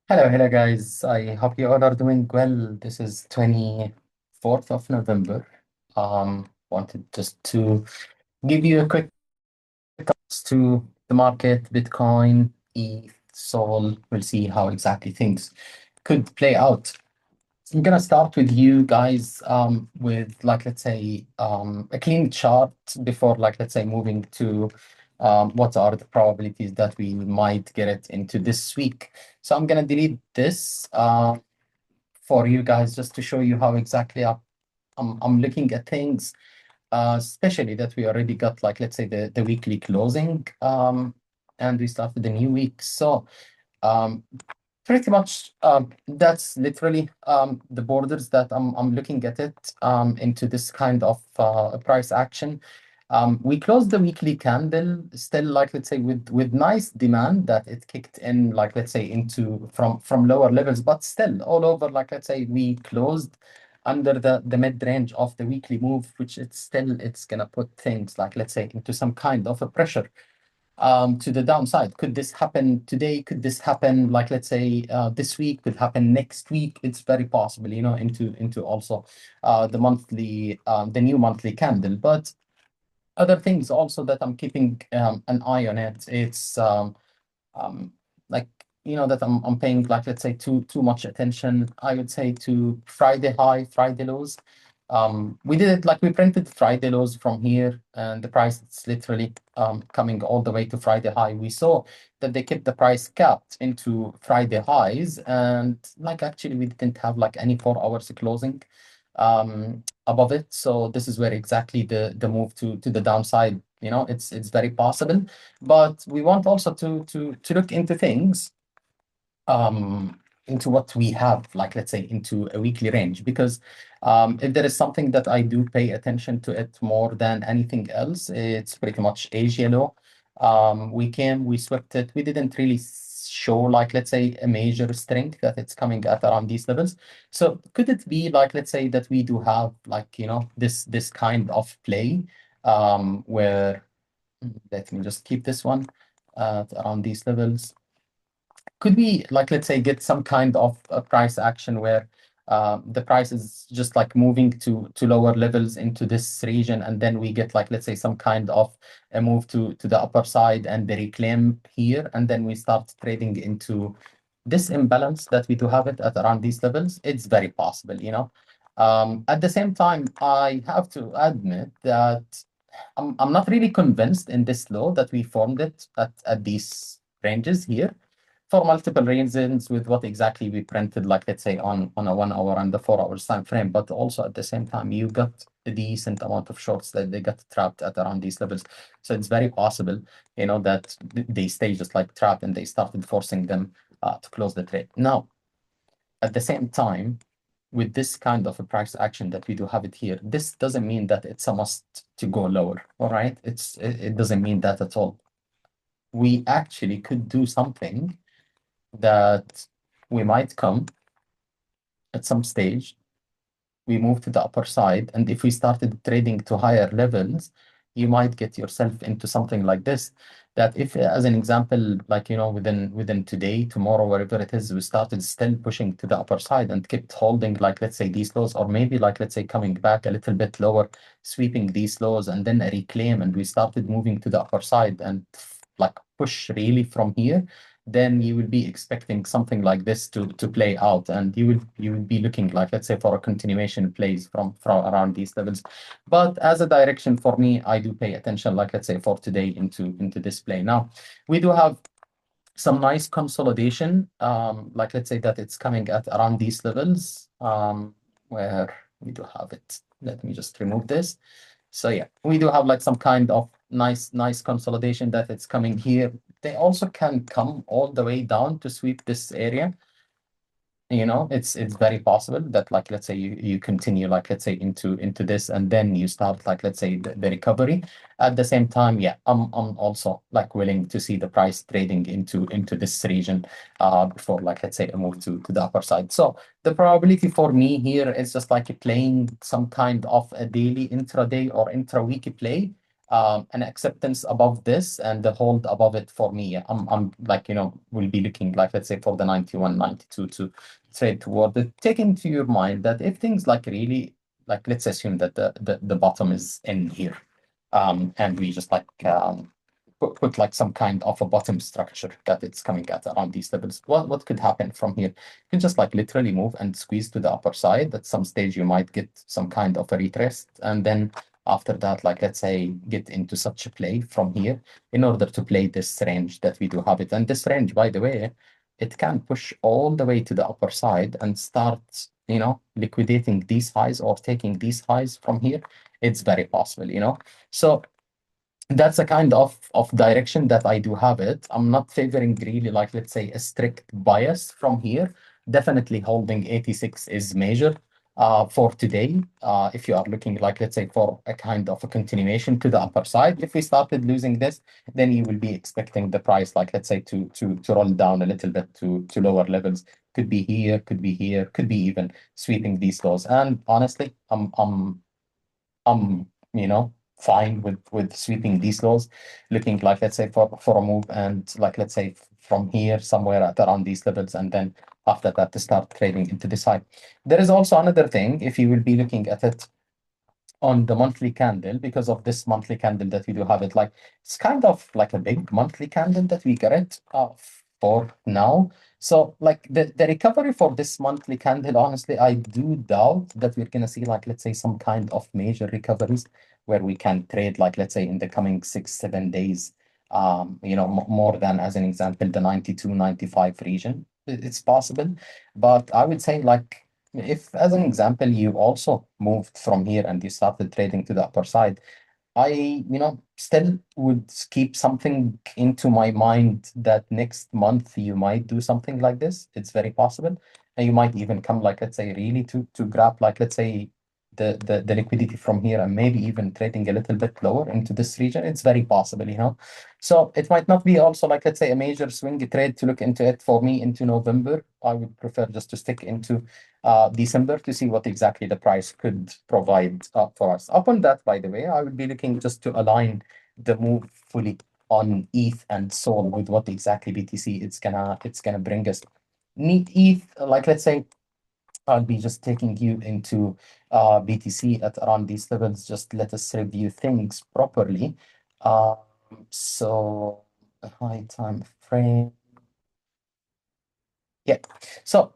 Hello guys. I hope you all are doing well. This is 24th of November. Wanted just to give you a quick thoughts to the market, Bitcoin, ETH, Sol. We'll see how exactly things could play out. I'm gonna start with you guys with like let's say a clean chart before like let's say moving to what are the probabilities that we might get it into this week. So I'm gonna delete this for you guys just to show you how exactly I'm looking at things, especially that we already got like let's say the weekly closing and we started the new week. So um, pretty much, that's literally the borders that I'm looking at it into this kind of price action. We closed the weekly candle still, like let's say, with nice demand that it kicked in, like let's say, into from lower levels, but still all over, like let's say, we closed under the mid range of the weekly move, which it's gonna put things like let's say into some kind of a pressure to the downside. Could this happen today? Could this happen, like, let's say, this week? Could happen next week? It's very possible, into also the new monthly candle. But other things also that I'm keeping an eye on it. It's um, like that I'm paying like let's say too much attention. I would say to Friday high, Friday lows. We did it like we printed Friday lows from here, and the price is literally coming all the way to Friday high. We saw that they kept the price capped into Friday highs, and like actually we didn't have like any 4 hours closing above it. So this is where exactly the move to the downside. It's very possible, but we want also to look into things, into what we have, like let's say into a weekly range, because if there is something that I do pay attention to it more than anything else, it's pretty much Asia low. We swept it. We didn't really show like let's say a major strength that it's coming at around these levels. So could it be like let's say that we do have like this kind of play where let me just keep this one at around these levels. Could we, like, let's say, get some kind of a price action where the price is just like moving to lower levels into this region, and then we get like, let's say, some kind of a move to the upper side and the reclaim here, and then we start trading into this imbalance that we do have it at around these levels? It's very possible. At the same time, I have to admit that I'm not really convinced in this law that we formed it at these ranges here for multiple reasons with what exactly we printed, like let's say on a 1 hour and the 4 hours time frame, but also at the same time you got a decent amount of shorts that they got trapped at around these levels. So it's very possible, that they stay just like trapped and they started forcing them to close the trade. Now, at the same time, with this kind of a price action that we do have it here, this doesn't mean that it's a must to go lower. All right, it doesn't mean that at all. We actually could do something that we might come at some stage, we move to the upper side, and if we started trading to higher levels, you might get yourself into something like this. That if, as an example, like within today, tomorrow, wherever it is, we started still pushing to the upper side and kept holding, like let's say these lows, or maybe like let's say coming back a little bit lower, sweeping these lows, and then a reclaim, and we started moving to the upper side and like push really from here, then you will be expecting something like this to play out, and you will be looking like let's say for a continuation plays from around these levels. But as a direction for me, I do pay attention, like let's say for today, into this play. Now we do have some nice consolidation, like let's say that it's coming at around these levels, where we do have it. Let me just remove this. So yeah, we do have like some kind of nice consolidation that it's coming here. They also can come all the way down to sweep this area. It's very possible that like let's say you continue like let's say into this, and then you start like let's say the recovery. At the same time, yeah, I'm also like willing to see the price trading into this region before like let's say a move to the upper side. So the probability for me here is just like playing some kind of a daily intraday or intra-week play. an acceptance above this and the hold above it for me. I'm like, we'll be looking like, let's say for the 91, 92 to trade toward it. Take into your mind that if things like really, like, let's assume that the bottom is in here, and we just like, put like some kind of a bottom structure that it's coming at around these levels. What could happen from here? You can just like literally move and squeeze to the upper side. At some stage, you might get some kind of a retrace, and then after that, like let's say, get into such a play from here in order to play this range that we do have it. And this range, by the way, it can push all the way to the upper side and start, liquidating these highs or taking these highs from here. It's very possible. So that's a kind of direction that I do have it. I'm not favoring really like, let's say, a strict bias from here. Definitely holding 86 is major for today. If you are looking like, let's say, for a kind of a continuation to the upper side, if we started losing this, then you will be expecting the price, like, let's say, to roll down a little bit to lower levels. Could be here, could be here, could be even sweeping these lows. And honestly, I'm fine with sweeping these lows, looking like, let's say, for a move, and like, let's say, from here somewhere at around these levels, and then after that to start trading into this high. There is also another thing, if you will be looking at it on the monthly candle, because of this monthly candle that we do have it, like it's kind of like a big monthly candle that we get it for now. So like the recovery for this monthly candle, honestly, I do doubt that we're gonna see like, let's say, some kind of major recoveries where we can trade like, let's say, in the coming 6, 7 days, more than, as an example, the 92, 95 region. It's possible, but I would say like, if, as an example, you also moved from here and you started trading to the upper side, I, still would keep something into my mind that next month you might do something like this. It's very possible. And you might even come, like, let's say, really to grab, like, let's say, the liquidity from here and maybe even trading a little bit lower into this region. It's very possible. So it might not be also like, let's say, a major swing trade to look into it for me into November. I would prefer just to stick into December to see what exactly the price could provide for us. Upon that, by the way, I would be looking just to align the move fully on ETH and Sol with what exactly BTC it's gonna bring us. Need ETH, like, let's say, I'll be just taking you into BTC at around these levels. Just let us review things properly. Um, so a high time frame. Yeah. So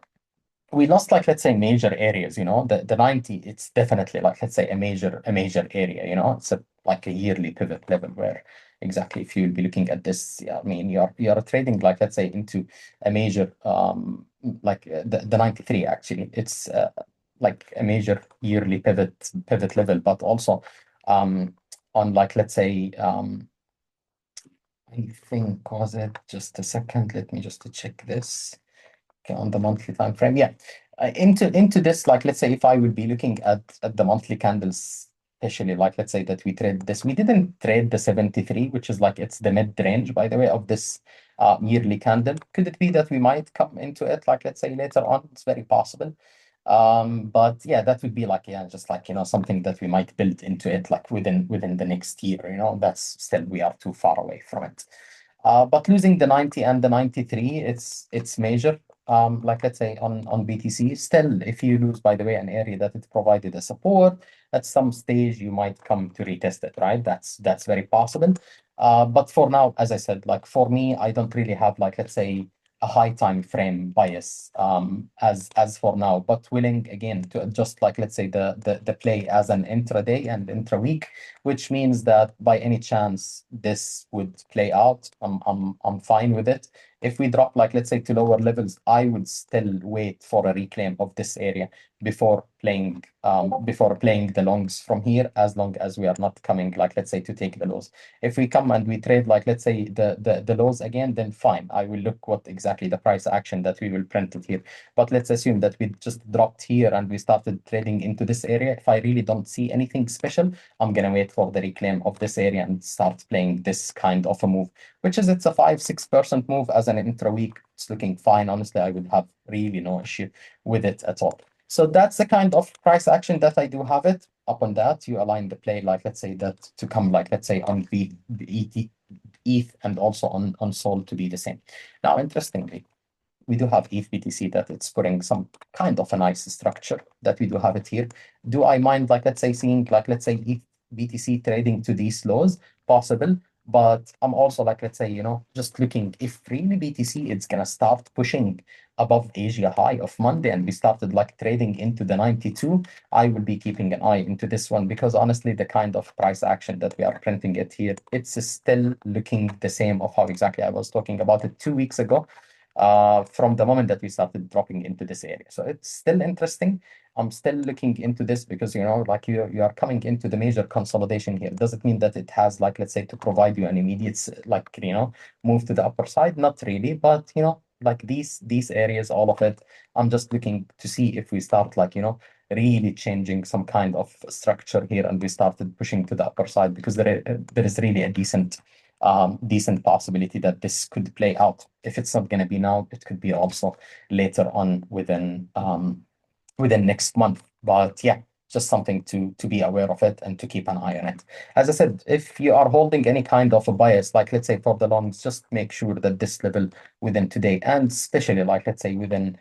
we lost, like, let's say, major areas. The 90, it's definitely like, let's say, a major area. It's like a yearly pivot level where exactly, if you'll be looking at this, yeah, I mean, you're trading like, let's say, into a major like the 93. Actually, it's like a major yearly pivot level, but also on, like, let's say, I think, was it, just a second, let me just check this. Okay, on the monthly time frame. Yeah. Into this, like, let's say, if I would be looking at the monthly candles, especially like, let's say, that we trade this, we didn't trade the 73, which is like, it's the mid range, by the way, of this yearly candle. Could it be that we might come into it, like, let's say, later on? It's very possible. But yeah, that would be like, yeah, just like, something that we might build into it, like within the next year. That's still, we are too far away from it. But losing the 90 and the 93, it's major. Like, let's say, on BTC, still, if you lose, by the way, an area that it provided a support, at some stage you might come to retest it, right? That's very possible. But for now, as I said, like, for me, I don't really have, like, let's say, a high time frame bias as for now, but willing again to adjust, like, let's say, the play as an intraday and intra-week, which means that by any chance this would play out, I'm fine with it. If we drop, like, let's say, to lower levels, I would still wait for a reclaim of this area before playing the longs from here, as long as we are not coming, like, let's say, to take the lows. If we come and we trade, like, let's say, the lows again, then fine. I will look what exactly the price action that we will print it here. But let's assume that we just dropped here and we started trading into this area. If I really don't see anything special, I'm gonna wait for the reclaim of this area and start playing this kind of a move, which is, it's a 5-6% move as an intra week. It's looking fine. Honestly, I would have really no issue with it at all. So that's the kind of price action that I do have it. Upon that, you align the play, like let's say that to come, like let's say on ETH and also on Sol to be the same. Now, interestingly, we do have ETH BTC that it's putting some kind of a nice structure that we do have it here. Do I mind, like, let's say, seeing, like, let's say, ETH BTC trading to these lows? Possible. But I'm also, like, let's say, just looking if really BTC it's going to start pushing above Asia high of Monday and we started like trading into the 92, I will be keeping an eye into this one because honestly, the kind of price action that we are printing it here, it's still looking the same of how exactly I was talking about it 2 weeks ago from the moment that we started dropping into this area. So it's still interesting. I'm still looking into this because, like you are coming into the major consolidation here. Does it mean that it has, like, let's say, to provide you an immediate, like, move to the upper side? Not really, but, like these areas, all of it, I'm just looking to see if we start, like, really changing some kind of structure here and we started pushing to the upper side because there is really a decent possibility that this could play out. If it's not going to be now, it could be also later on within next month. But yeah, just something to be aware of it and to keep an eye on it. As I said, if you are holding any kind of a bias, like let's say for the longs, just make sure that this level within today, and especially like let's say within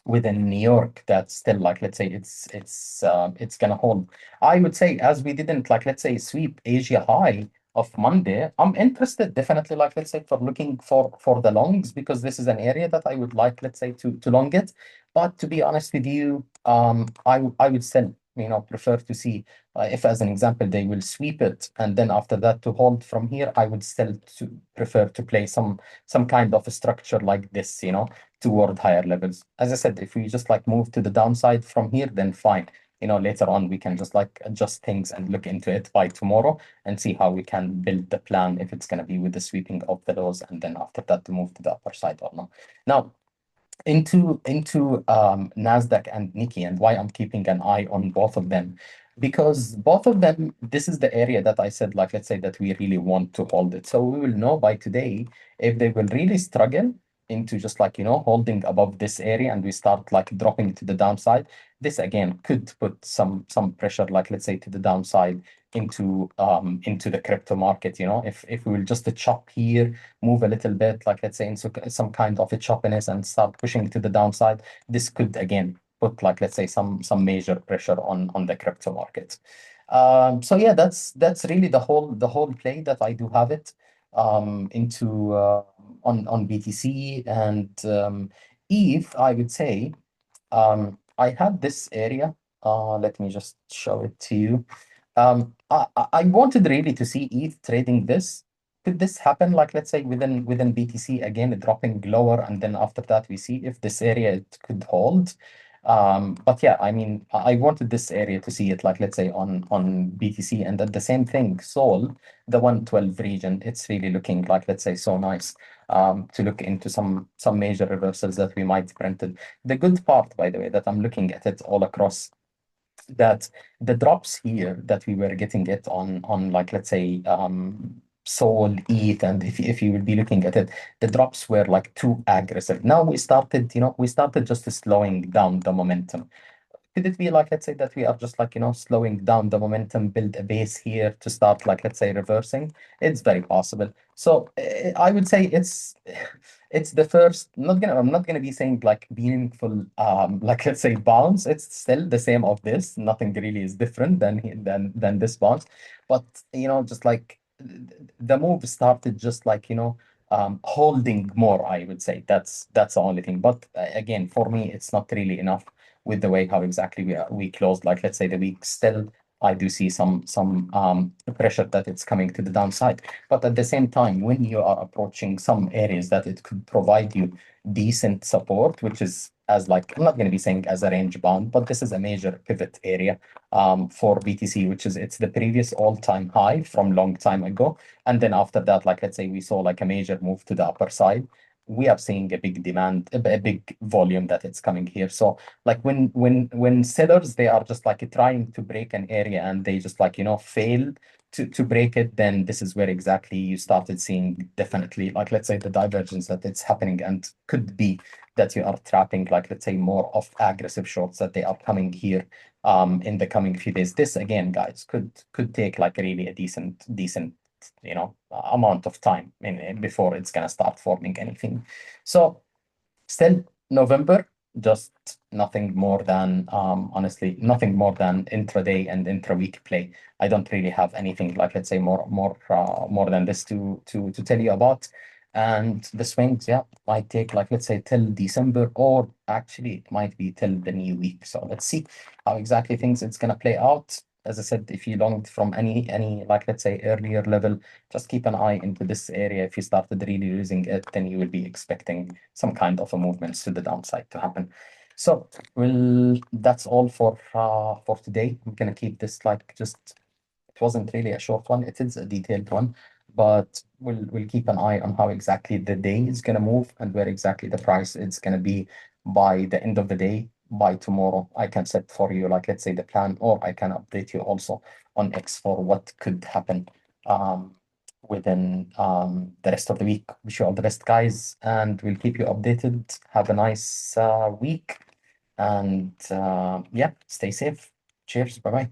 New York, that's still like let's say it's gonna hold. I would say as we didn't like let's say sweep Asia high of Monday, I'm interested definitely like let's say for looking for the longs because this is an area that I would like let's say to long it. But to be honest with you, I would still prefer to see if as an example they will sweep it and then after that to hold from here, I would still prefer to play some kind of a structure like this, toward higher levels. As I said, if we just like move to the downside from here, then fine. Later on we can just like adjust things and look into it by tomorrow and see how we can build the plan if it's going to be with the sweeping of the lows and then after that to move to the upper side or not. Now, into Nasdaq and Nikkei and why I'm keeping an eye on both of them because both of them this is the area that I said like let's say that we really want to hold it, so we will know by today if they will really struggle into just like holding above this area and we start like dropping to the downside. This again could put some pressure like let's say to the downside into the crypto market. If we will just chop here, move a little bit, like let's say into some kind of a choppiness and start pushing to the downside, this could again put like let's say some major pressure on the crypto market. So yeah, that's really the whole play that I do have it into on BTC and ETH. I would say I had this area. Let me just show it to you. I wanted really to see ETH trading this. Could this happen, like let's say within BTC again, dropping lower, and then after that we see if this area it could hold. But yeah, I mean, I wanted this area to see it, like let's say on BTC, and then the same thing, Sol, the 112 region, it's really looking like let's say so nice. To look into some major reversals that we might printed. The good part, by the way, that I'm looking at it all across that the drops here that we were getting it on like let's say Sol, ETH, and if you will be looking at it, the drops were like too aggressive. Now we started just slowing down the momentum. Could it be like, let's say that we are just like, slowing down the momentum, build a base here to start like, let's say reversing? It's very possible. So I would say it's the first, I'm not gonna be saying like meaningful, like let's say bounce. It's still the same of this. Nothing really is different than this bounce. But, just like the move started just like, holding more, I would say. That's the only thing. But again, for me, it's not really enough with the way how exactly we closed, like let's say the week. Still, I do see some pressure that it's coming to the downside. But at the same time, when you are approaching some areas that it could provide you decent support, which is as like I'm not going to be saying as a range bound, but this is a major pivot area for BTC, which is it's the previous all-time high from long time ago. And then after that, like let's say we saw like a major move to the upper side. We are seeing a big demand, a big volume that it's coming here. So like when sellers they are just like trying to break an area and they just like fail to break it, then this is where exactly you started seeing definitely, like, let's say the divergence that it's happening, and could be that you are trapping, like, let's say more of aggressive shorts that they are coming here in the coming few days. This again, guys, could take like really a decent amount of time before it's gonna start forming anything. So still November, just nothing more than honestly nothing more than intraday and intra-week play. I don't really have anything like, let's say, more than this to tell you about. And the swings, yeah, might take like, let's say, till December, or actually it might be till the new week. So let's see how exactly things it's gonna play out. As I said, if you longed from any like, let's say, earlier level, just keep an eye into this area. If you started really losing it, then you will be expecting some kind of a movements to the downside to happen. So, well, that's all for today. I'm gonna keep this like just, it wasn't really a short one, it is a detailed one, but we'll keep an eye on how exactly the day is gonna move and where exactly the price is gonna be by the end of the day. By tomorrow, I can set for you, like, let's say, the plan, or I can update you also on X for what could happen within the rest of the week. Wish you all the best, guys, and we'll keep you updated. Have a nice week, and yeah, stay safe. Cheers. Bye bye.